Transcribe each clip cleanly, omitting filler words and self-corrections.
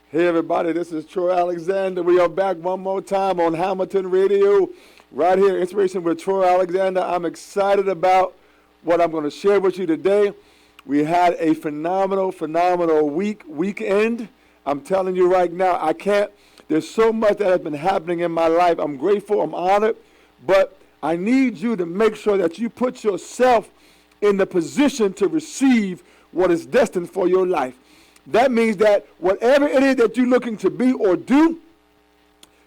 Hey everybody, this is Troy Alexander. We are back one more time on Hamilton Radio, right here, Inspiration with Troy Alexander. I'm excited about what I'm going to share with you today. We had a phenomenal weekend. I'm telling you right now, there's so much that has been happening in my life. I'm grateful, I'm honored, but I need you to make sure that you put yourself in the position to receive what is destined for your life. That means that whatever it is that you're looking to be or do,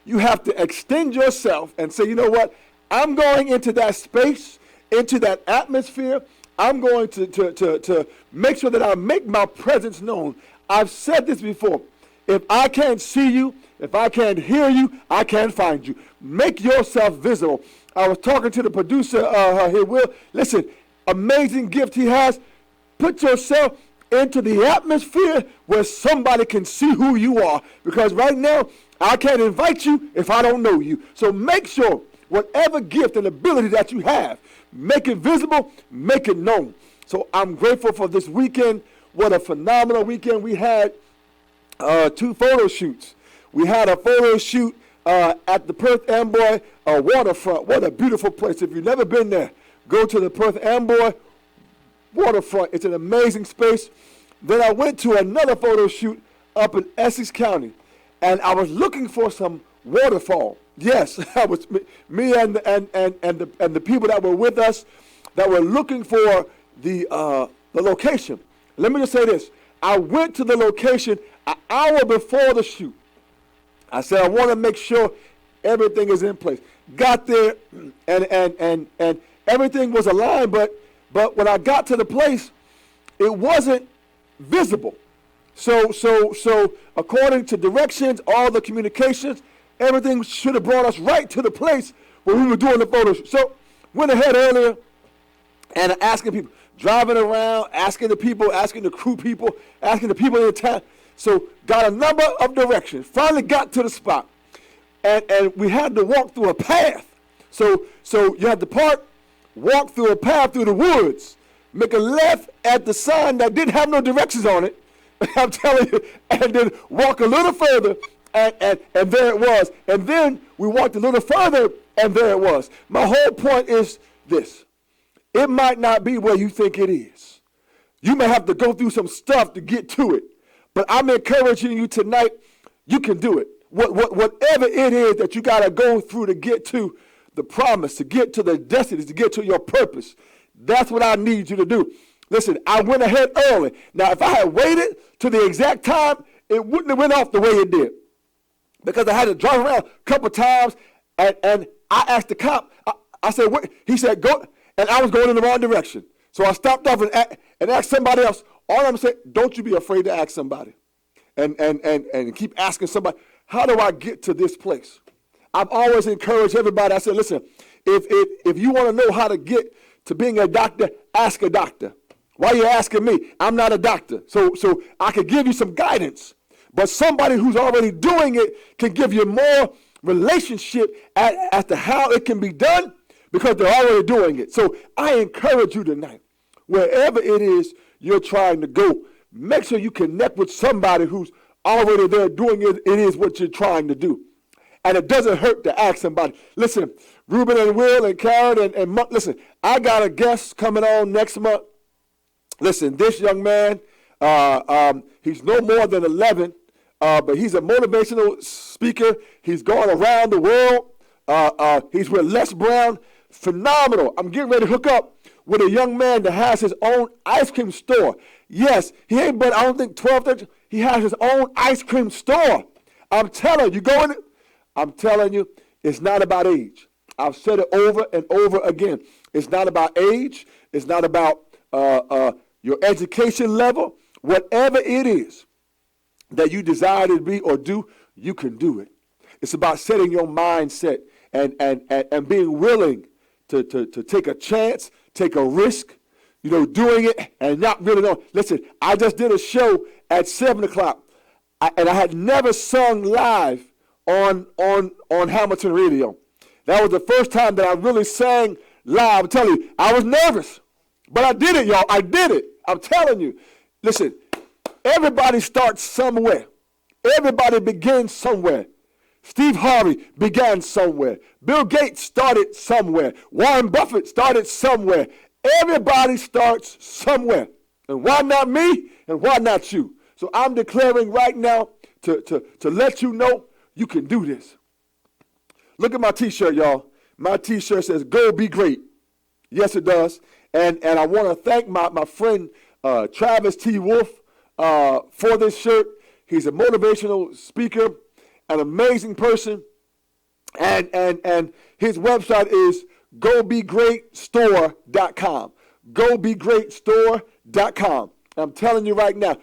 you have to extend yourself and say, you know what, I'm going into that space, into that atmosphere. I'm going to make sure that I make my presence known. I've said this before. If I can't see you, if I can't hear you, I can't find you. Make yourself visible. I was talking to the producer here, Will. Listen, amazing gift he has. Put yourself into the atmosphere where somebody can see who you are. Because right now, I can't invite you if I don't know you. So make sure whatever gift and ability that you have, make it visible, make it known. So I'm grateful for this weekend. What a phenomenal weekend. We had 2 photo shoots. We had a photo shoot at the Perth Amboy waterfront. What a beautiful place. If you've never been there, go to the Perth Amboy waterfront. It's an amazing space. Then I went to another photo shoot up in Essex County, and I was looking for some waterfall. Yes, I was me and the people that were with us that were looking for the location. Let me just say this: I went to the location an hour before the shoot. I said I want to make sure everything is in place. Got there, and everything was aligned, but when I got to the place, it wasn't visible. So according to directions, all the communications, everything should have brought us right to the place where we were doing the photo shoot. So went ahead earlier and asking people, driving around, asking the people, asking the crew people, asking the people in the town. So got a number of directions. Finally got to the spot, and we had to walk through a path. So you had to park, walk through a path through the woods, make a left at the sign that didn't have no directions on it. I'm telling you, and then walk a little further, and there it was. And then we walked a little further, and there it was. My whole point is this: it might not be where you think it is. You may have to go through some stuff to get to it, but I'm encouraging you tonight, you can do it. Whatever it is that you got to go through to get to the promise, to get to the destiny, to get to your purpose, that's what I need you to do. Listen, I went ahead early. Now, if I had waited to the exact time, it wouldn't have went off the way it did. Because I had to drive around a couple times, and I asked the cop, I said, what? He said, go, and I was going in the wrong direction. So I stopped off and asked somebody else. All I'm saying, don't you be afraid to ask somebody. And keep asking somebody, how do I get to this place? I've always encouraged everybody. I said, listen, if you want to know how to get to being a doctor, ask a doctor. Why are you asking me? I'm not a doctor. So I could give you some guidance. But somebody who's already doing it can give you more relationship as to how it can be done because they're already doing it. So I encourage you tonight, wherever it is you're trying to go, make sure you connect with somebody who's already there doing it. It is what you're trying to do. And it doesn't hurt to ask somebody. Listen, Ruben and Will and Karen and Monk, listen, I got a guest coming on next month. Listen, this young man, he's no more than 11, but he's a motivational speaker. He's gone around the world. He's with Les Brown. Phenomenal. I'm getting ready to hook up with a young man that has his own ice cream store. Yes, he ain't but, I don't think, 12, 13. He has his own ice cream store. I'm telling you, I'm telling you, it's not about age. I've said it over and over again. It's not about age. It's not about your education level. Whatever it is that you desire to be or do, you can do it. It's about setting your mindset and being willing to take a chance, take a risk, doing it and not really knowing. Listen, I just did a show at 7 o'clock, and I had never sung live on Hamilton Radio. That was the first time that I really sang live. I'm telling you, I was nervous, but I did it, y'all. I did it. I'm telling you. Listen, everybody starts somewhere. Everybody begins somewhere. Steve Harvey began somewhere. Bill Gates started somewhere. Warren Buffett started somewhere. Everybody starts somewhere. And why not me? And why not you? So I'm declaring right now to let you know you can do this. Look at my t-shirt, y'all. My t-shirt says, "Go be great." Yes, it does. And I want to thank my friend Travis T. Wolf for this shirt. He's a motivational speaker, an amazing person. And his website is gobegreatstore.com. Gobegreatstore.com. I'm telling you right now,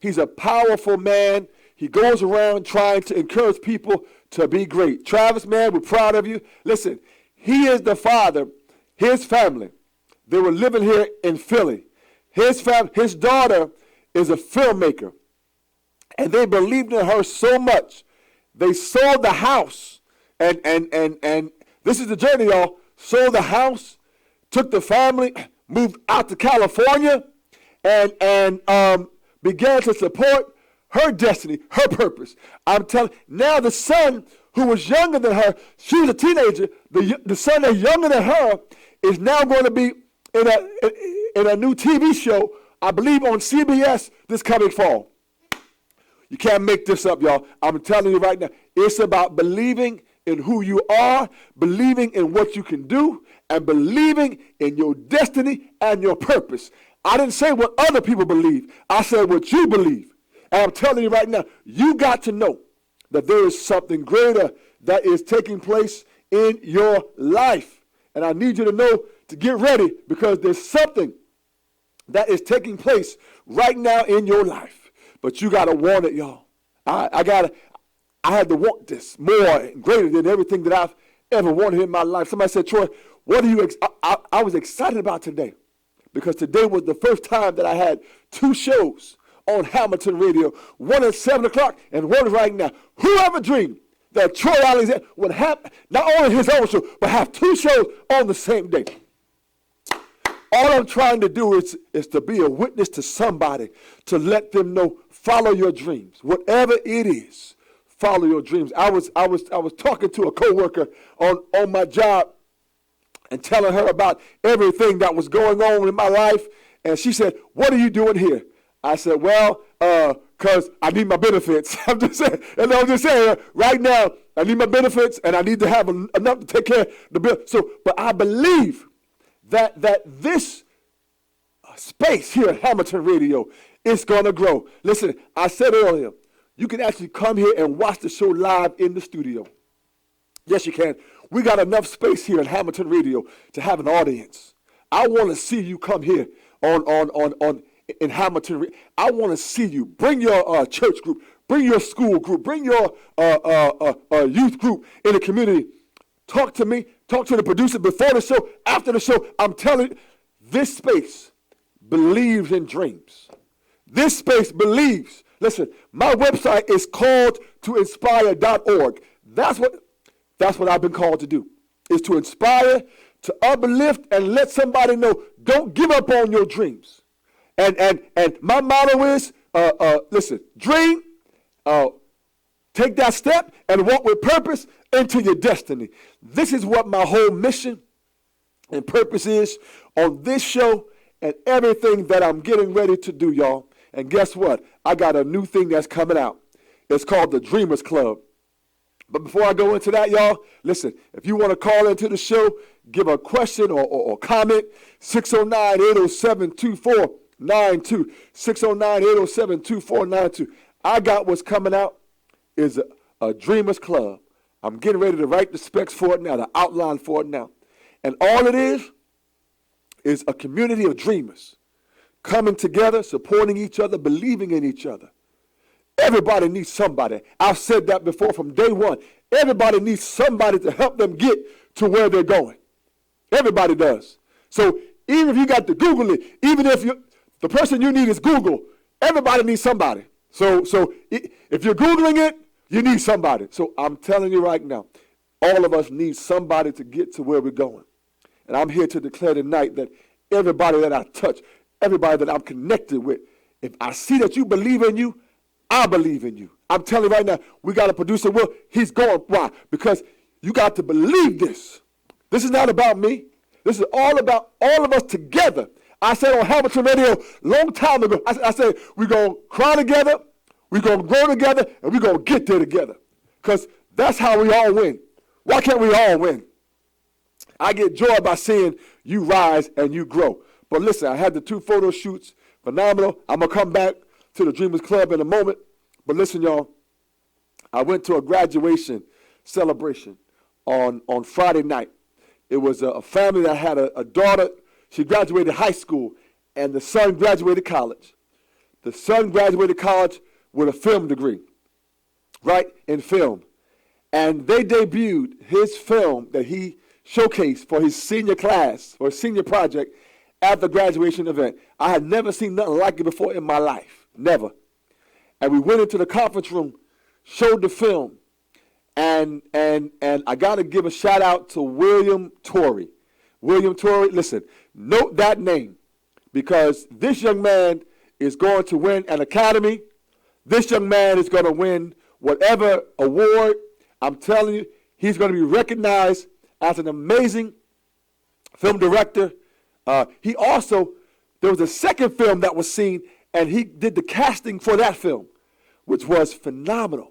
he's a powerful man. He goes around trying to encourage people to be great. Travis, man, we're proud of you. Listen, he is the father. His family, they were living here in Philly. His daughter is a filmmaker, and they believed in her so much. They sold the house, and this is the journey, y'all. Sold the house, took the family, moved out to California, and began to support her destiny, her purpose. I'm telling now the son who was younger than her, she was a teenager, the son that's younger than her is now going to be in a new TV show, I believe on CBS this coming fall. You can't make this up, y'all. I'm telling you right now, it's about believing in who you are, believing in what you can do, and believing in your destiny and your purpose. I didn't say what other people believe. I said what you believe. And I'm telling you right now, you got to know that there is something greater that is taking place in your life. And I need you to know to get ready because there's something that is taking place right now in your life. But you got to want it, y'all. I had to want this more and greater than everything that I've ever wanted in my life. Somebody said, "Troy, what are you I was excited about today because today was the first time that I had two shows on Hamilton Radio, one at 7 o'clock and one right now. Whoever dreamed that Troy Alexander would have not only his own show, but have two shows on the same day?" All I'm trying to do is to be a witness to somebody, to let them know, follow your dreams. Whatever it is, follow your dreams. I was talking to a coworker on my job and telling her about everything that was going on in my life. And she said, "What are you doing here?" I said, "Well, because I need my benefits." I'm just saying, right now, I need my benefits and I need to have enough to take care of the bill. So, but I believe that this space here at Hamilton Radio is going to grow. Listen, I said earlier, you can actually come here and watch the show live in the studio. Yes, you can. We got enough space here at Hamilton Radio to have an audience. I want to see you come here in Hamilton. I want to see you. Bring your church group. Bring your school group. Bring your youth group in the community. Talk to me. Talk to the producer before the show, after the show. I'm telling you, this space believes in dreams. This space believes. Listen, my website is called toinspire.org. That's what I've been called to do, is to inspire, to uplift, and let somebody know, don't give up on your dreams. And my motto is, listen, dream, take that step, and walk with purpose into your destiny. This is what my whole mission and purpose is on this show and everything that I'm getting ready to do, y'all. And guess what? I got a new thing that's coming out. It's called the Dreamers Club. But before I go into that, y'all, listen, if you want to call into the show, give a question or comment, 609-807-2492, 609-807-2492. I got what's coming out is a Dreamers Club. I'm getting ready to write the specs for it now, the outline for it now. And all it is a community of dreamers coming together, supporting each other, believing in each other. Everybody needs somebody. I've said that before from day one. Everybody needs somebody to help them get to where they're going. Everybody does. So even if you got to Google it, even if the person you need is Google, everybody needs somebody. So if you're Googling it, you need somebody. So I'm telling you right now, all of us need somebody to get to where we're going. And I'm here to declare tonight that everybody that I touch, everybody that I'm connected with, if I see that you believe in you, I believe in you. I'm telling you right now, we got a producer, Will. He's going. Why? Because you got to believe this. This is not about me. This is all about all of us together. I said on Hamilton Radio a long time ago, I said, we're going to cry together, we're going to grow together, and we're going to get there together. Because that's how we all win. Why can't we all win? I get joy by seeing you rise and you grow. But listen, I had the 2 photo shoots, phenomenal. I'm going to come back to the Dreamers Club in a moment. But listen, y'all, I went to a graduation celebration on Friday night. It was a family that had a daughter. She graduated high school, and the son graduated college. The son graduated college with a film degree, right, in film. And they debuted his film that he showcased for his senior class, or senior project, at the graduation event. I had never seen nothing like it before in my life, never. And we went into the conference room, showed the film, and I got to give a shout out to William Torrey. William Torrey, listen, note that name, because this young man is going to win an Academy. This young man is going to win whatever award. I'm telling you, he's going to be recognized as an amazing film director. He also, there was a second film that was seen, and he did the casting for that film, which was phenomenal.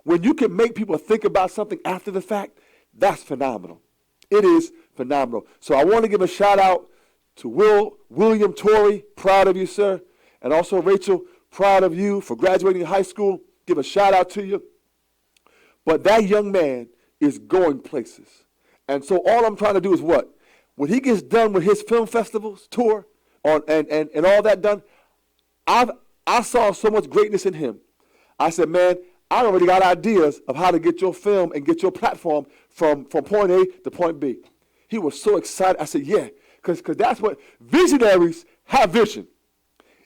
When you can make people think about something after the fact, that's phenomenal. It is phenomenal. So I want to give a shout out to William Torrey. Proud of you, sir. And also Rachel, proud of you for graduating high school. Give a shout out to you. But that young man is going places. And so all I'm trying to do is what? When he gets done with his film festivals tour and all that done, I saw so much greatness in him. I said, man, I already got ideas of how to get your film and get your platform from point A to point B. He was so excited. I said, yeah, because that's what visionaries have vision.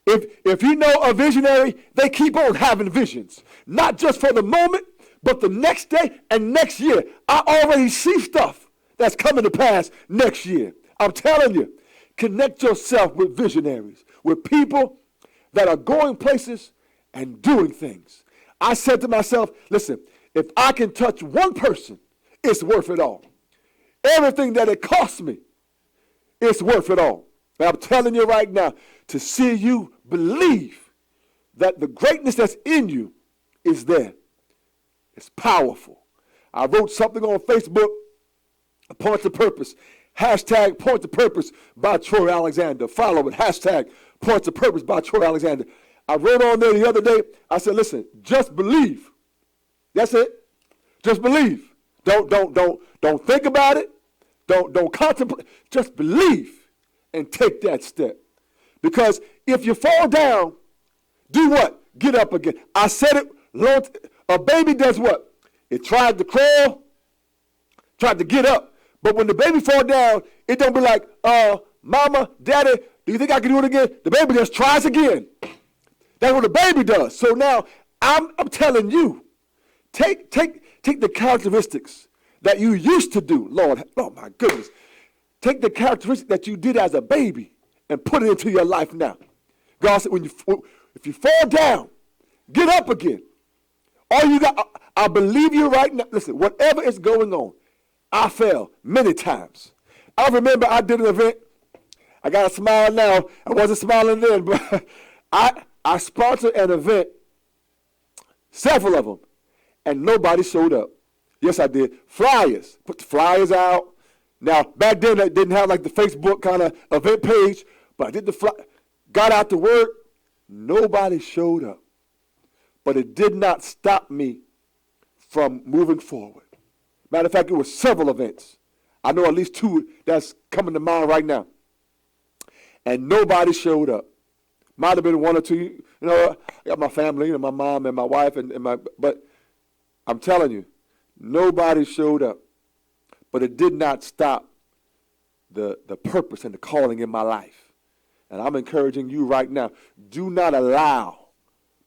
If you know a visionary, they keep on having visions, not just for the moment, but the next day and next year. I already see stuff that's coming to pass next year. I'm telling you, connect yourself with visionaries, with people that are going places and doing things. I said to myself, listen, if I can touch one person, it's worth it all. Everything that it costs me, it's worth it all. And I'm telling you right now, to see you believe that the greatness that's in you is there. It's powerful. I wrote something on Facebook, Point to Purpose, hashtag Point to Purpose by Troy Alexander. Follow it, hashtag Point to Purpose by Troy Alexander. I wrote on there the other day, I said, listen, just believe. That's it. Just believe. Don't think about it. Don't contemplate. Just believe and take that step. Because if you fall down, do what? Get up again. I said it, a baby does what? It tried to crawl, tried to get up. But when the baby fall down, it don't be like, mama, daddy, do you think I can do it again? The baby just tries again. That's what the baby does. So now I'm telling you, take the characteristics that you used to do. Lord, oh my goodness. Take the characteristics that you did as a baby and put it into your life now. God said, if you fall down, get up again. All you got, I believe you right now. Listen, whatever is going on, I fell many times. I remember I did an event. I got a smile now. I wasn't smiling then, but I sponsored an event, several of them, and nobody showed up. Yes, I did. Flyers. Put the flyers out. Now, back then, I didn't have like the Facebook kind of event page, but I did the got out to work. Nobody showed up. But it did not stop me from moving forward. Matter of fact, it was several events. I know at least 2 that's coming to mind right now. And nobody showed up. Might have been 1 or 2. You know, I got my family, my mom and my wife, but I'm telling you, nobody showed up. But it did not stop the purpose and the calling in my life. And I'm encouraging you right now, do not allow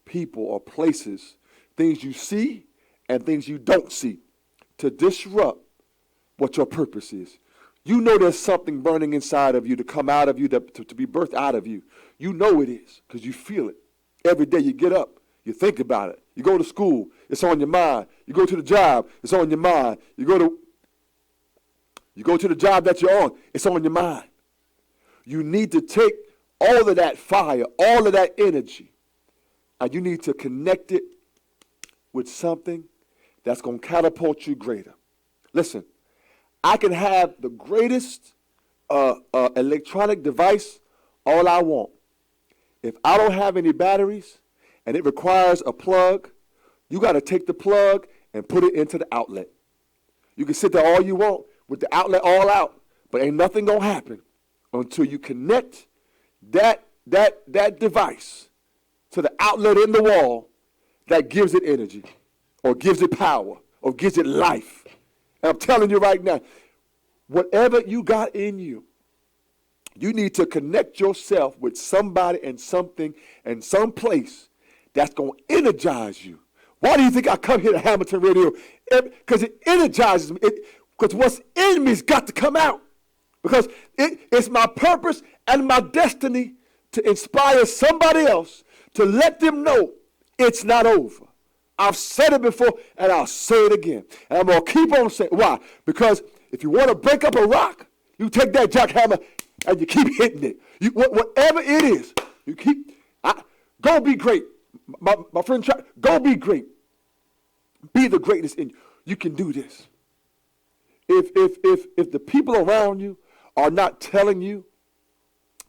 people or places, things you see and things you don't see, to disrupt what your purpose is. You know there's something burning inside of you to come out of you, to be birthed out of you. You know it is because you feel it. Every day you get up, You think about it. You go to school, it's on your mind. You go to the job, it's on your mind. You go to the job that you're on, it's on your mind. You need to take all of that fire, all of that energy, and you need to connect it with something that's going to catapult you greater. Listen, I can have the greatest electronic device all I want. If I don't have any batteries and it requires a plug, you got to take the plug and put it into the outlet. You can sit there all you want with the outlet all out, but ain't nothing going to happen until you connect that device to the outlet in the wall that gives it energy or gives it power or gives it life. And I'm telling you right now, whatever you got in you, you need to connect yourself with somebody and something and some place that's going to energize you. Why do you think I come here to Hamilton Radio? Because it energizes me. Because what's in me's got to come out. Because it's my purpose and my destiny to inspire somebody else, to let them know it's not over. I've said it before, and I'll say it again. And I'm going to keep on saying it. Why? Because if you want to break up a rock, you take that jackhammer and you keep hitting it. Whatever it is, you keep, go be great. My friend, go be great. Be the greatness in you. You can do this. If the people around you are not telling you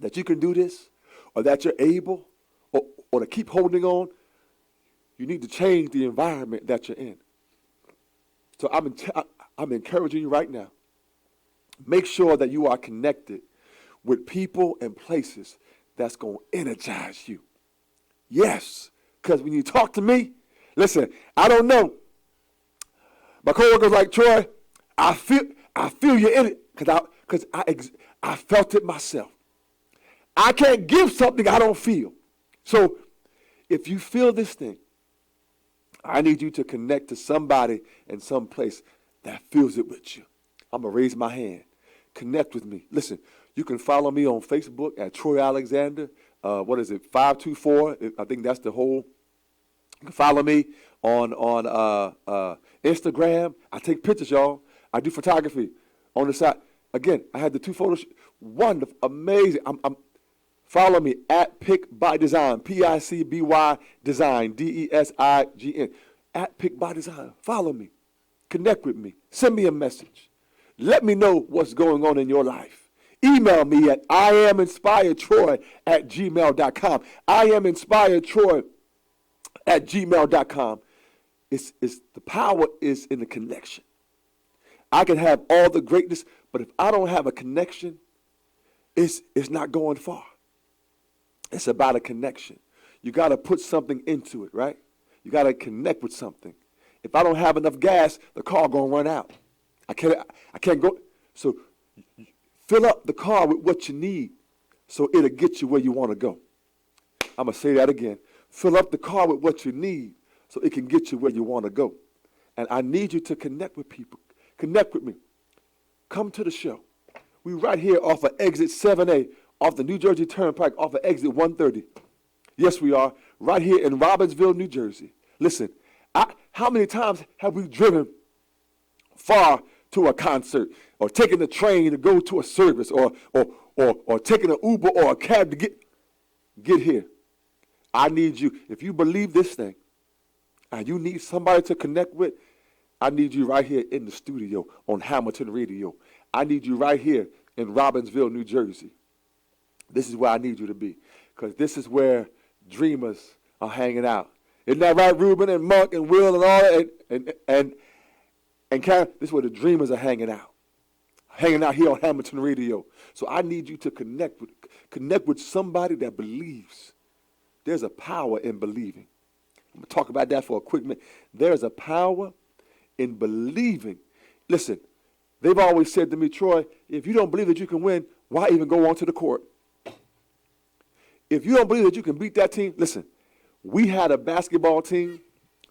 that you can do this or that you're able or to keep holding on, you need to change the environment that you're in. So I'm encouraging you right now. Make sure that you are connected with people and places that's going to energize you. Yes, because when you talk to me, listen, I don't know. My coworkers like, Troy, I feel you in it because I felt it myself. I can't give something I don't feel. So if you feel this thing, I need you to connect to somebody in some place that feels it with you. I'm going to raise my hand. Connect with me. Listen, you can follow me on Facebook at Troy Alexander. 524? I think that's the whole. You can follow me on Instagram. I take pictures, y'all. I do photography on the side. Again, I had the 2 photos. Wonderful, amazing. Follow me at Pick by Design, PICBY Design, DESIGN, at Pick by Design. Follow me. Connect with me. Send me a message. Let me know what's going on in your life. Email me at IamInspiredTroy@gmail.com. IamInspiredTroy@gmail.com. It's the power is in the connection. I can have all the greatness, but if I don't have a connection, it's not going far. It's about a connection. You got to put something into it, right? You got to connect with something. If I don't have enough gas, the car going to run out. I can't go. So fill up the car with what you need so it'll get you where you want to go. I'm going to say that again. Fill up the car with what you need so it can get you where you want to go. And I need you to connect with people. Connect with me. Come to the show. We right here off of exit 7A, off the New Jersey Turnpike, off of exit 130. Yes, we are. Right here in Robbinsville, New Jersey. Listen, how many times have we driven far to a concert or taken the train to go to a service or taking an Uber or a cab to get here? I need you. If you believe this thing and you need somebody to connect with, I need you right here in the studio on Hamilton Radio. I need you right here in Robbinsville, New Jersey. This is where I need you to be, because this is where dreamers are hanging out. Isn't that right, Ruben and Monk and Will and all that? And Karen, this is where the dreamers are hanging out here on Hamilton Radio. So I need you to connect with somebody that believes. There's a power in believing. I'm going to talk about that for a quick minute. There's a power in believing. Listen, they've always said to me, Troy, if you don't believe that you can win, why even go onto the court? If you don't believe that you can beat that team, listen, we had a basketball team.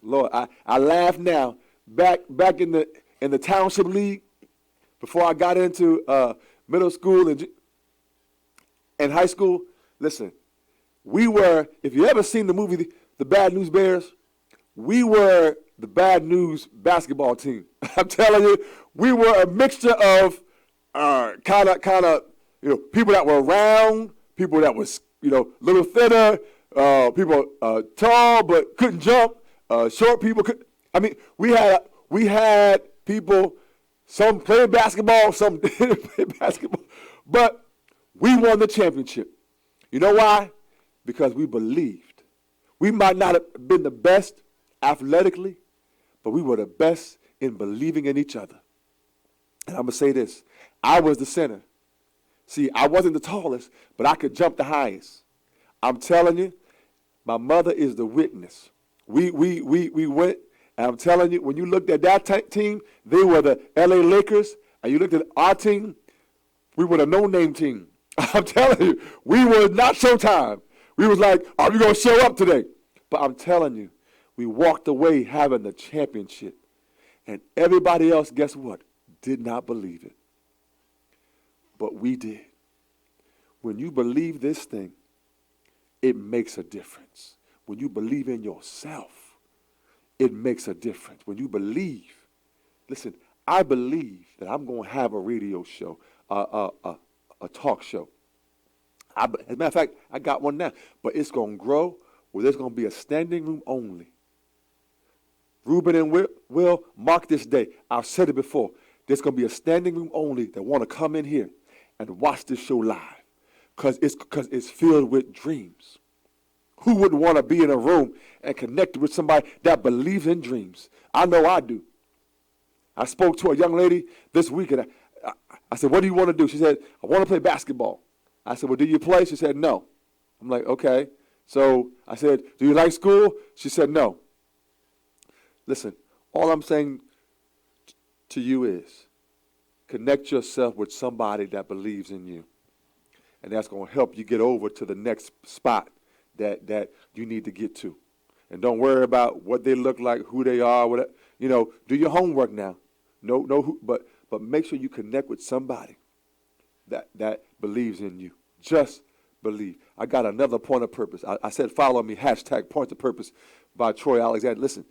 Lord, I laugh now. Back in the township league, before I got into middle school and high school, listen, we were, if you ever seen the movie the Bad News Bears, we were the Bad News basketball team. I'm telling you, we were a mixture of kind of, people that were round, people that was, a little thinner, people tall but couldn't jump, short people could. I mean, we had people. Some played basketball, some didn't play basketball, but we won the championship. You know why? Because we believed. We might not have been the best athletically, but we were the best in believing in each other. And I'm going to say this. I was the center. See, I wasn't the tallest, but I could jump the highest. I'm telling you, my mother is the witness. We went. And I'm telling you, when you looked at that team, they were the LA Lakers, and you looked at our team, we were the no-name team. I'm telling you, we were not Showtime. We was like, are we going to show up today? But I'm telling you, we walked away having the championship. And everybody else, guess what? Did not believe it. But we did. When you believe this thing, it makes a difference. When you believe in yourself, it makes a difference. When you believe, listen, I believe that I'm going to have a radio show, a talk show. As a matter of fact, I got one now, but it's going to grow where there's going to be a standing room only. Ruben and Will, mark this day. I've said it before. There's going to be a standing room only that want to come in here and watch this show live because it's filled with dreams. Who wouldn't want to be in a room and connect with somebody that believes in dreams? I know I do. I spoke to a young lady this week, and I said, what do you want to do? She said, I want to play basketball. I said, well, do you play? She said, no. I'm like, okay. So I said, do you like school? She said, no. Listen, all I'm saying to you is connect yourself with somebody that believes in you, and that's going to help you get over to the next spot that you need to get to. And don't worry about what they look like, who they are, whatever. Do your homework now. But make sure you connect with somebody that believes in you. Just believe. I got another point of purpose. I said follow me, #point of purpose by Troy Alexander. Listen,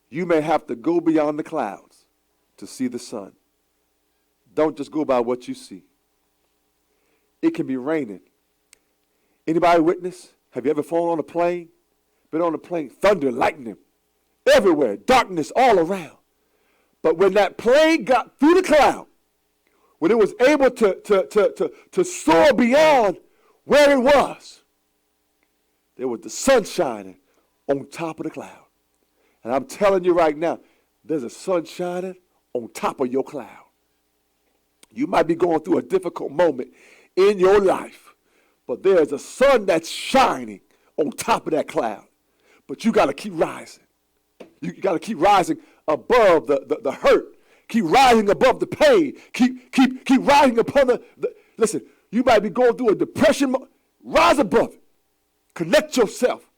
you may have to go beyond the clouds to see the sun. Don't just go by what you see. It can be raining. Anybody witness? Have you ever flown on a plane? Been on a plane? Thunder, lightning, everywhere, darkness all around. But when that plane got through the cloud, when it was able to soar beyond where it was, there was the sun shining on top of the cloud. And I'm telling you right now, there's a sun shining on top of your cloud. You might be going through a difficult moment in your life, but there's a sun that's shining on top of that cloud. But you got to keep rising. You got to keep rising above the hurt. Keep rising above the pain. Keep rising upon listen, you might be going through a depression. Rise above it. Connect yourself.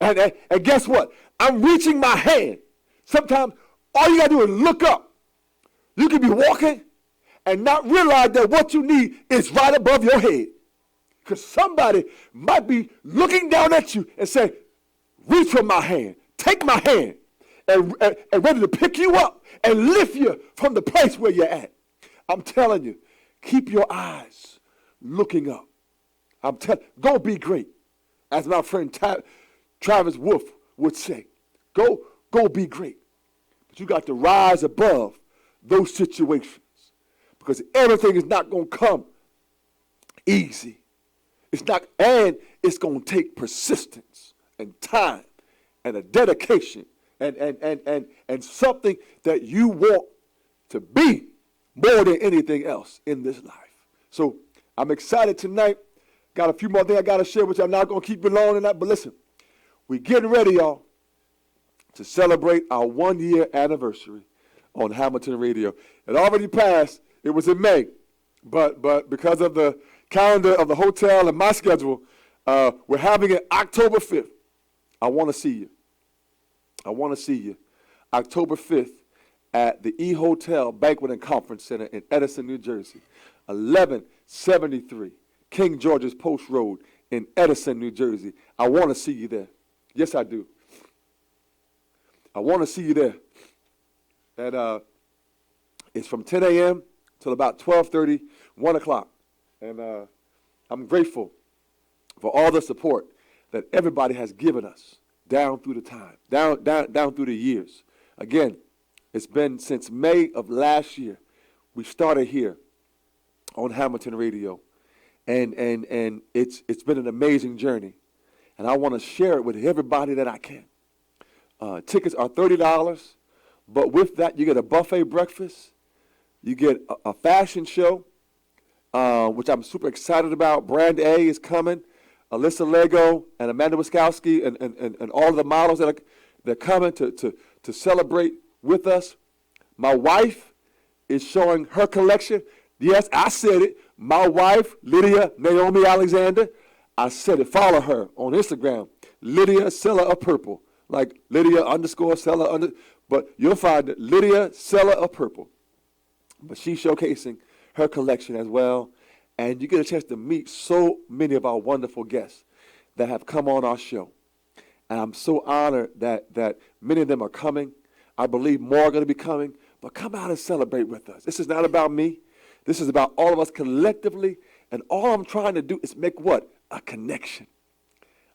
And guess what? I'm reaching my hand. Sometimes all you got to do is look up. You can be walking and not realize that what you need is right above your head. Because somebody might be looking down at you and say, reach for my hand, take my hand, and ready to pick you up and lift you from the place where you're at. I'm telling you, keep your eyes looking up. Go be great. As my friend Travis Wolf would say, go be great. But you got to rise above those situations because everything is not going to come easy. It's not, and it's going to take persistence and time and a dedication and something that you want to be more than anything else in this life. So I'm excited tonight. Got a few more things I got to share with you. I'm not going to keep you long tonight, but listen, we're getting ready, y'all, to celebrate our 1-year anniversary on Hamilton Radio. It already passed. It was in May, but because of the calendar of the hotel and my schedule, we're having it October 5th. I want to see you. I want to see you October 5th at the E Hotel Banquet and Conference Center in Edison, New Jersey, 1173 King George's Post Road in Edison, New Jersey. I want to see you there. Yes, I do. I want to see you there. And it's from 10 a.m. till about 12:30, 1 o'clock. And I'm grateful for all the support that everybody has given us down through the time, down through the years. Again, it's been since May of last year. We started here on Hamilton Radio. And it's been an amazing journey. And I want to share it with everybody that I can. Tickets are $30, but with that you get a buffet breakfast. You get a fashion show, which I'm super excited about. Brand A is coming. Alyssa Lego and Amanda Wiskowski and all of the models they're coming to celebrate with us. My wife is showing her collection. Yes, I said it. My wife, Lydia Naomi Alexander, I said it. Follow her on Instagram, Lydia Seller of Purple. Like Lydia _ Seller but you'll find it, Lydia Seller of Purple. But she's showcasing her collection as well. And you get a chance to meet so many of our wonderful guests that have come on our show. And I'm so honored that many of them are coming. I believe more are going to be coming. But come out and celebrate with us. This is not about me. This is about all of us collectively, and all I'm trying to do is make what? A connection.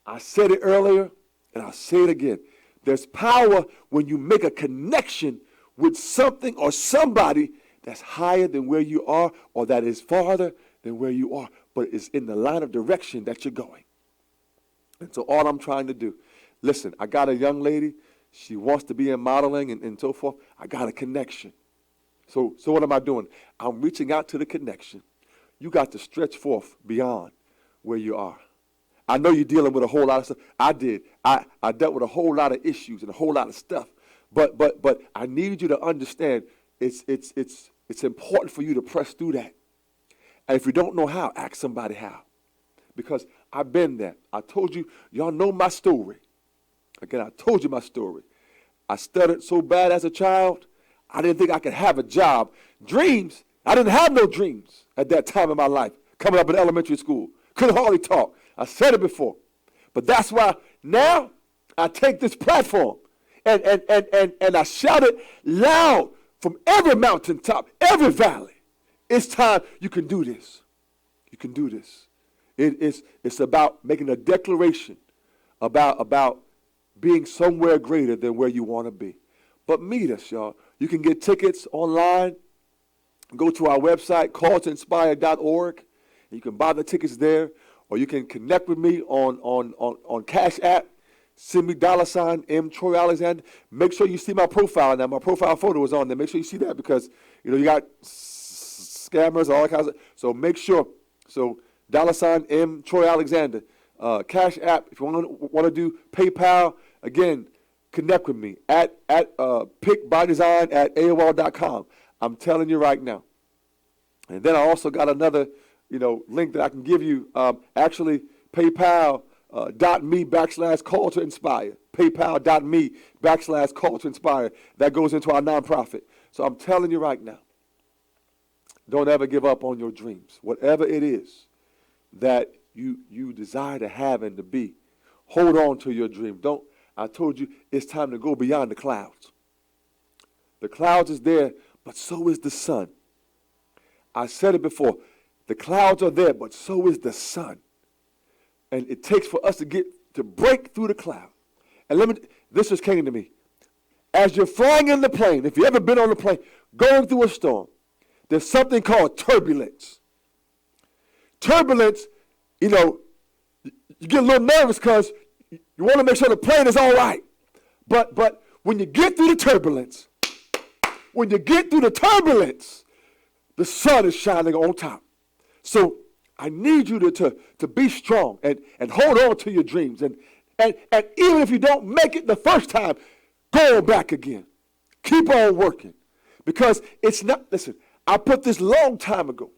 I said it earlier, and I'll say it again. There's power when you make a connection with something or somebody that's higher than where you are, or that is farther than where you are, but it's in the line of direction that you're going. And so all I'm trying to do, listen, I got a young lady. She wants to be in modeling and so forth. I got a connection. So what am I doing? I'm reaching out to the connection. You got to stretch forth beyond where you are. I know you're dealing with a whole lot of stuff. I did. I dealt with a whole lot of issues and a whole lot of stuff. But I need you to understand it's important for you to press through that. And if you don't know how, ask somebody how. Because I've been there. I told you, y'all know my story. Again, I told you my story. I stuttered so bad as a child. I didn't think I could have a job. Dreams, I didn't have no dreams at that time in my life, coming up in elementary school. Couldn't hardly talk. I said it before. But that's why now I take this platform and I shout it loud from every mountaintop, every valley. It's time. You can do this. You can do this. It's about making a declaration about being somewhere greater than where you want to be. But meet us, y'all. You can get tickets online. Go to our website, calltoinspire.org. You can buy the tickets there, or you can connect with me on Cash App. Send me $M Troy Alexander. Make sure you see my profile now. My profile photo is on there. Make sure you see that because you got scammers, all that kinds of. So make sure. So $M Troy Alexander. Cash App. If you want to do PayPal, again, connect with me at pickbydesign@AOL.com. I'm telling you right now. And then I also got another, link that I can give you. Actually, PayPal.me/call to inspire. PayPal.me/call to inspire. That goes into our nonprofit. So I'm telling you right now, don't ever give up on your dreams. Whatever it is that you desire to have and to be, hold on to your dream. I told you it's time to go beyond the clouds. The clouds is there, but so is the sun. I said it before. The clouds are there, but so is the sun. And it takes for us to break through the cloud. And this just came to me. As you're flying in the plane, if you've ever been on a plane, going through a storm, there's something called turbulence. Turbulence, you get a little nervous because you want to make sure the plane is all right. But when you get through the turbulence, the sun is shining on top. So I need you to be strong and hold on to your dreams. And even if you don't make it the first time, go back again. Keep on working. Because it's not, listen, I put this long time ago.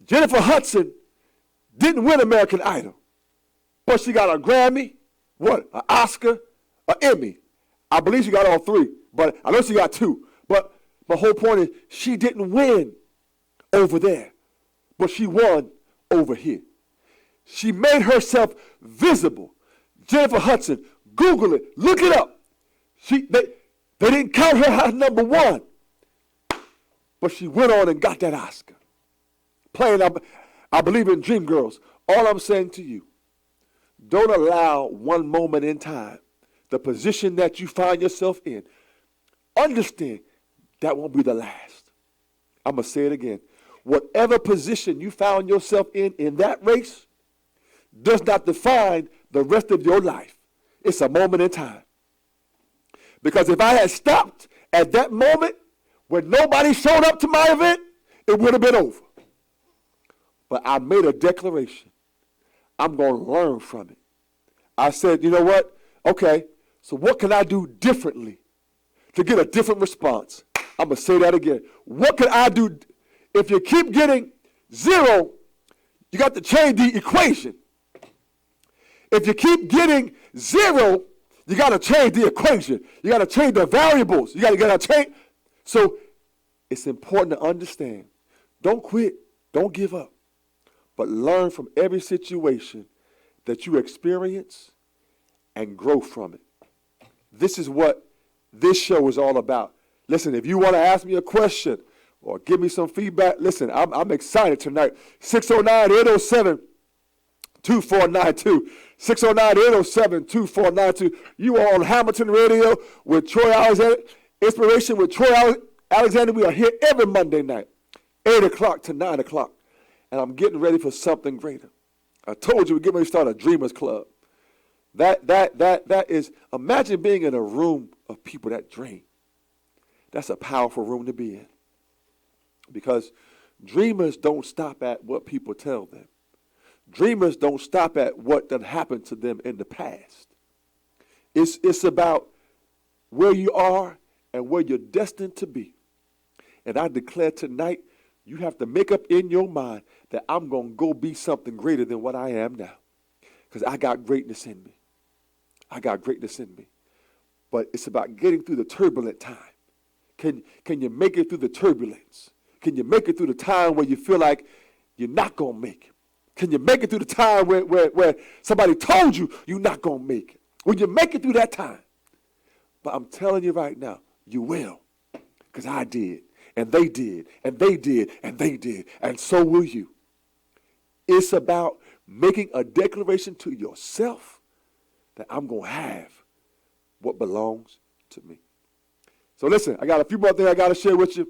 Jennifer Hudson didn't win American Idol. But she got a Grammy, an Oscar, an Emmy. I believe she got all three, but I know she got two. But my whole point is she didn't win over there, but she won over here. She made herself visible. Jennifer Hudson, Google it, look it up. They didn't count her as number one, but she went on and got that Oscar. Playing, I believe in Dreamgirls. All I'm saying to you, don't allow one moment in time, the position that you find yourself in, understand that won't be the last. I'm going to say it again. Whatever position you found yourself in that race does not define the rest of your life. It's a moment in time. Because if I had stopped at that moment when nobody showed up to my event, it would have been over. But I made a declaration. I'm going to learn from it. I said, you know what? Okay, so what can I do differently to get a different response? I'm going to say that again. What can I do? If you keep getting 0, you got to change the equation. If you keep getting 0, you got to change the equation. You got to change the variables. You got to change. So it's important to understand. Don't quit. Don't give up. But learn from every situation that you experience and grow from it. This is what this show is all about. Listen, if you want to ask me a question or give me some feedback, listen, I'm excited tonight. 609-807-2492. 609-807-2492. You are on Hamilton Radio with Troy Alexander. Inspiration with Troy Alexander. We are here every Monday night, 8 o'clock to 9 o'clock. And I'm getting ready for something greater. I told you we're getting ready to start a Dreamers Club. That is, imagine being in a room of people that dream. That's a powerful room to be in. Because dreamers don't stop at what people tell them. Dreamers don't stop at what done happened to them in the past. It's about where you are and where you're destined to be. And I declare tonight, you have to make up in your mind that I'm going to go be something greater than what I am now. Because I got greatness in me. I got greatness in me. But it's about getting through the turbulent time. Can you make it through the turbulence? Can you make it through the time where you feel like you're not going to make it? Can you make it through the time where somebody told you you're not going to make it? Will you make it through that time? But I'm telling you right now, you will. Because I did. And they did, and they did, and they did, and so will you. It's about making a declaration to yourself that I'm going to have what belongs to me. So listen, I got a few more things I got to share with you.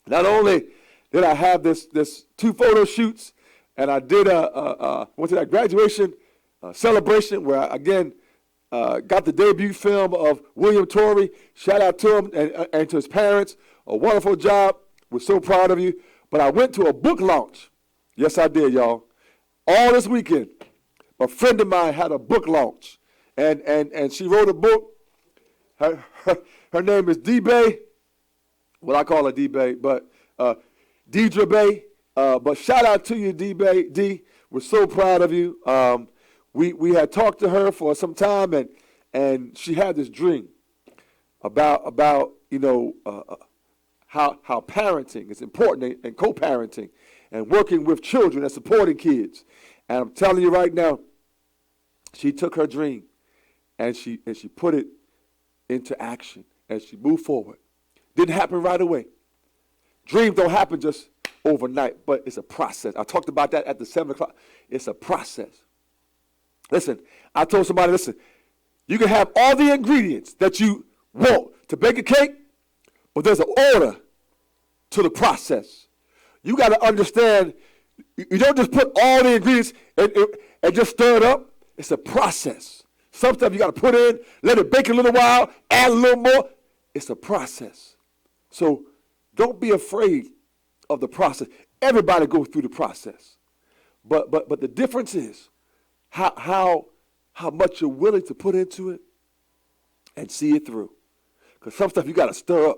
Not only did I have this 2 photo shoots, and I did went to that graduation celebration where I, again, got the debut film of William Torrey. Shout out to him and to his parents. A wonderful job. We're so proud of you. But I went to a book launch. Yes, I did, y'all. All this weekend. A friend of mine had a book launch. And she wrote a book. Her name is D-Bay. Well, I call her D-Bay, but Deidre Bay. But shout out to you, D-Bay. D, we're so proud of you. We had talked to her for some time, and she had this dream about how parenting is important and co-parenting and working with children and supporting kids. And I'm telling you right now, she took her dream and she put it into action and she moved forward. Didn't happen right away. Dreams don't happen just overnight, but it's a process. I talked about that at the 7 o'clock. It's a process. Listen, I told somebody, listen, you can have all the ingredients that you want to bake a cake, but there's an order to the process. You got to understand, you don't just put all the ingredients and just stir it up. It's a process. Some stuff you got to put in, let it bake a little while, add a little more. It's a process. So don't be afraid of the process. Everybody goes through the process. But the difference is how much you're willing to put into it and see it through. Because some stuff you got to stir up.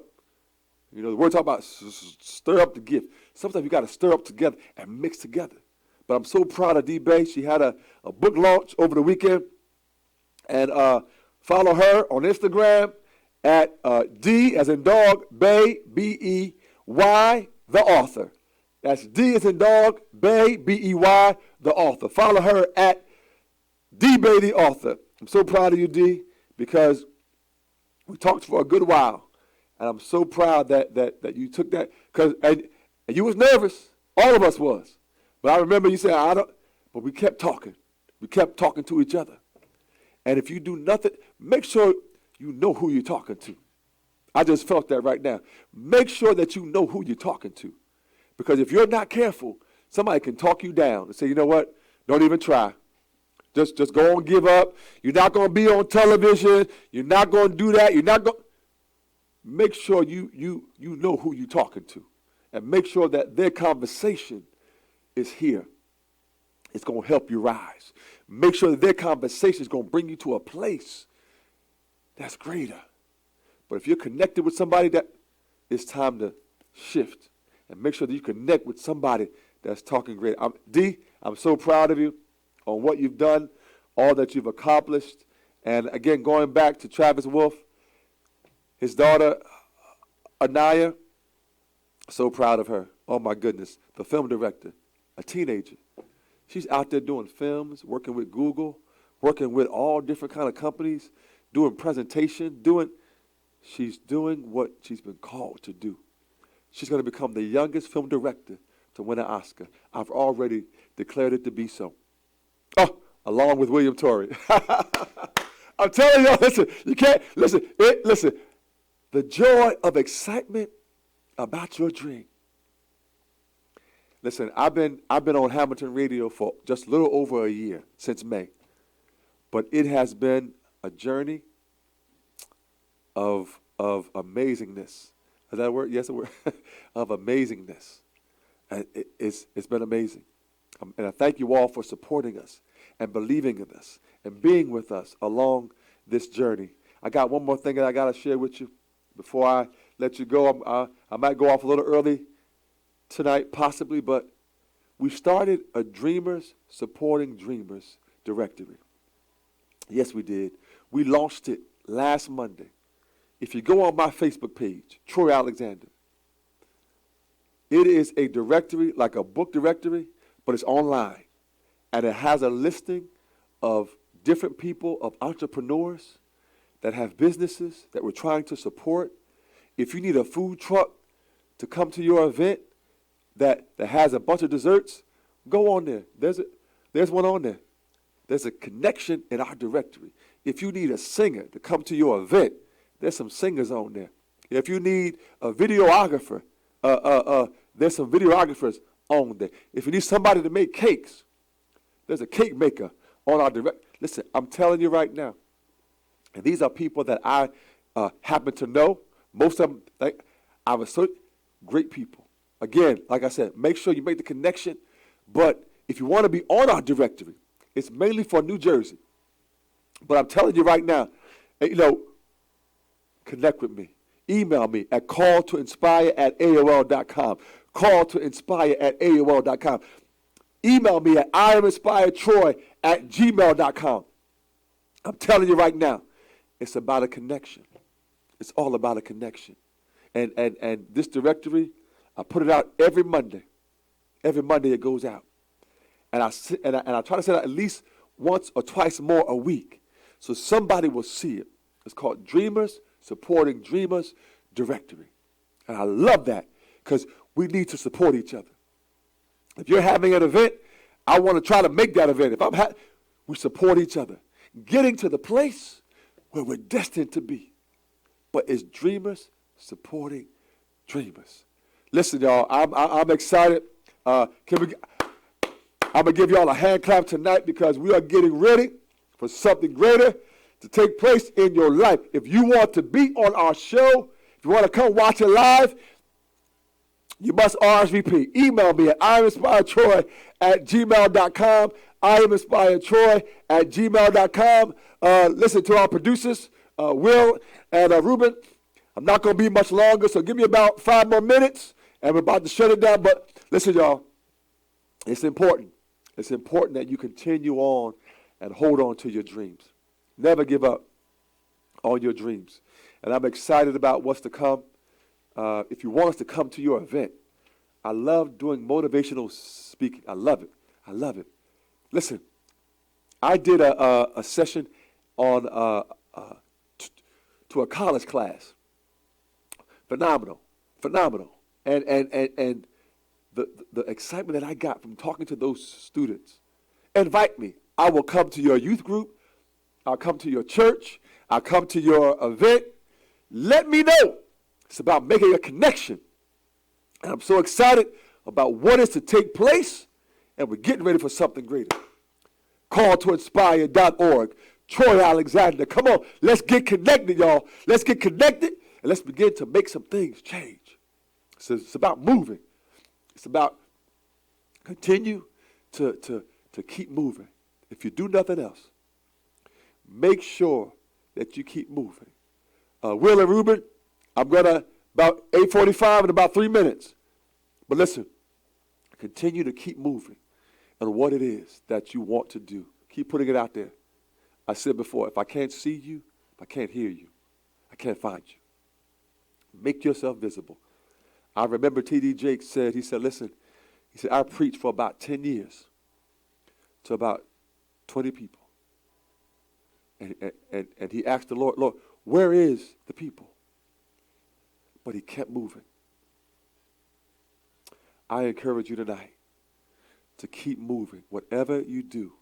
You know, the word talk about stir up the gift. Some stuff you got to stir up together and mix together. But I'm so proud of D-Bay. She had a book launch over the weekend. And follow her on Instagram at D as in dog, Bay, B-E-Y, the author. That's D as in dog, Bey, B-E-Y, the author. Follow her at D Bey the author. I'm so proud of you, D, because we talked for a good while. And I'm so proud that you took that. And you was nervous. All of us was. But I remember you said, I don't, but we kept talking. We kept talking to each other. And if you do nothing, make sure you know who you're talking to. I just felt that right now. Make sure that you know who you're talking to. Because if you're not careful, somebody can talk you down and say, you know what, don't even try. Just go and give up. You're not going to be on television. You're not going to do that. You're not going. Make sure you know who you're talking to. And make sure that their conversation is here. It's going to help you rise. Make sure that their conversation is going to bring you to a place that's greater. But if you're connected with somebody, that it's time to shift and make sure that you connect with somebody that's talking great. I'm so proud of you on what you've done, all that you've accomplished. And again, going back to Travis Wolf, his daughter, Anaya, so proud of her. Oh my goodness, the film director, a teenager. She's out there doing films, working with Google, working with all different kind of companies, doing presentation, she's doing what she's been called to do. She's going to become the youngest film director to win an Oscar. I've already declared it to be so. Oh, along with William Torrey. I'm telling y'all, listen, you can't, listen, the joy of excitement about your dream. Listen, I've been on Hamilton Radio for just a little over a year, since May. But it has been a journey of amazingness. Is that a word? Yes, a word. Of amazingness. And it's been amazing. And I thank you all for supporting us and believing in us and being with us along this journey. I got one more thing that I got to share with you before I let you go. I might go off a little early tonight, possibly, but we started a Dreamers Supporting Dreamers directory. Yes, we did. We launched it last Monday. If you go on my Facebook page, Troy Alexander, it is a directory, like a book directory, but it's online. And it has a listing of different people, of entrepreneurs that have businesses that we're trying to support. If you need a food truck to come to your event that has a bunch of desserts, go on there. There's one on there. There's a connection in our directory. If you need a singer to come to your event, there's some singers on there. If you need a videographer, there's some videographers on there. If you need somebody to make cakes, there's a cake maker on our direct. Listen, I'm telling you right now, and these are people that I happen to know. Most of them, I was so great people. Again, like I said, make sure you make the connection. But if you want to be on our directory, it's mainly for New Jersey. But I'm telling you right now, connect with me. Email me at calltoinspire@aol.com. Calltoinspire@aol.com. Email me at iaminspiredtroy@gmail.com. I'm telling you right now, it's about a connection. It's all about a connection. And this directory, I put it out every Monday. Every Monday it goes out. And I try to send it out at least once or twice more a week. So somebody will see it. It's called Dreamers Supporting Dreamers Directory. And I love that because we need to support each other. If you're having an event, I want to try to make that event. We support each other. Getting to the place where we're destined to be. But it's Dreamers Supporting Dreamers. Listen, y'all, I'm excited. I'm going to give y'all a hand clap tonight because we are getting ready for something greater to take place in your life. If you want to be on our show, if you want to come watch it live, you must RSVP. Email me at iaminspiredtroy@gmail.com. iaminspiredtroy@gmail.com. Listen to our producers, Will and Ruben. I'm not going to be much longer, so give me about 5 more minutes, and we're about to shut it down. But listen, y'all, it's important. It's important that you continue on and hold on to your dreams. Never give up on your dreams. And I'm excited about what's to come. If you want us to come to your event, I love doing motivational speaking. I love it. I love it. Listen, I did a session on to a college class. Phenomenal. And the excitement that I got from talking to those students. Invite me. I will come to your youth group. I'll come to your church. I'll come to your event. Let me know. It's about making a connection. And I'm so excited about what is to take place, and we're getting ready for something greater. Calltoinspire.org. Troy Alexander. Come on, let's get connected, y'all. Let's get connected, and let's begin to make some things change. So it's about moving. It's about continue to keep moving. If you do nothing else, make sure that you keep moving. Will and Ruben, I'm going to, about 8:45 in about 3 minutes. But listen, continue to keep moving on what it is that you want to do. Keep putting it out there. I said before, if I can't see you, if I can't hear you, I can't find you. Make yourself visible. I remember T.D. Jakes said, he said, listen, he said, I preached for about 10 years to about 20 people. And he asked the Lord, where is the people? But he kept moving. I encourage you tonight to keep moving. Whatever you do,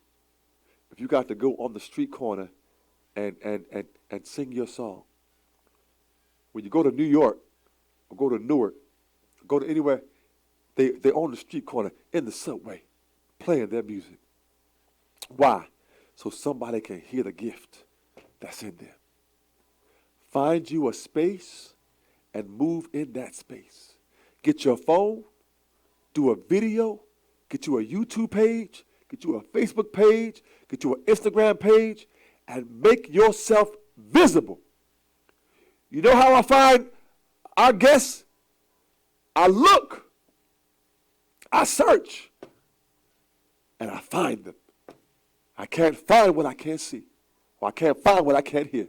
if you got to go on the street corner and sing your song, when you go to New York or go to Newark, go to anywhere, they're on the street corner in the subway playing their music. Why? So somebody can hear the gift that's in them. Find you a space and move in that space. Get your phone, do a video, get you a YouTube page, get you a Facebook page, get you an Instagram page, and make yourself visible. You know how I find our guests? I look, I search, and I find them. I can't find what I can't see, or I can't find what I can't hear.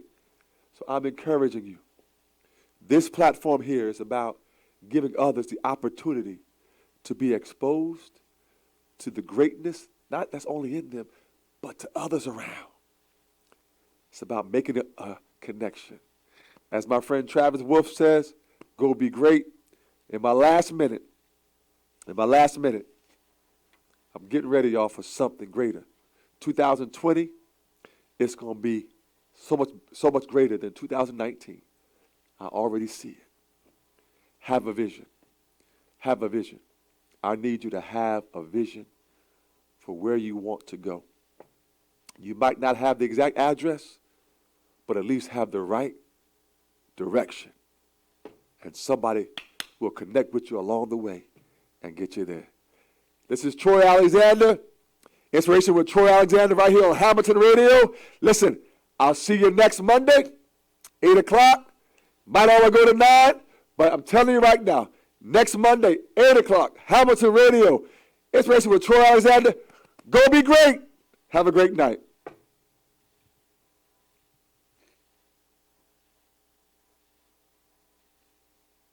So I'm encouraging you. This platform here is about giving others the opportunity to be exposed to the greatness, not that's only in them, but to others around. It's about making a connection. As my friend Travis Wolf says, go be great. In my last minute, I'm getting ready, y'all, for something greater. 2020, it's going to be so much greater than 2019. I already see it. Have a vision. Have a vision. I need you to have a vision for where you want to go. You might not have the exact address, but at least have the right direction. And somebody will connect with you along the way and get you there. This is Troy Alexander. Inspiration with Troy Alexander right here on Hamilton Radio. Listen, I'll see you next Monday, 8 o'clock. Might only go to 9, but I'm telling you right now, next Monday, 8 o'clock, Hamilton Radio. Inspiration with Troy Alexander. Go be great. Have a great night.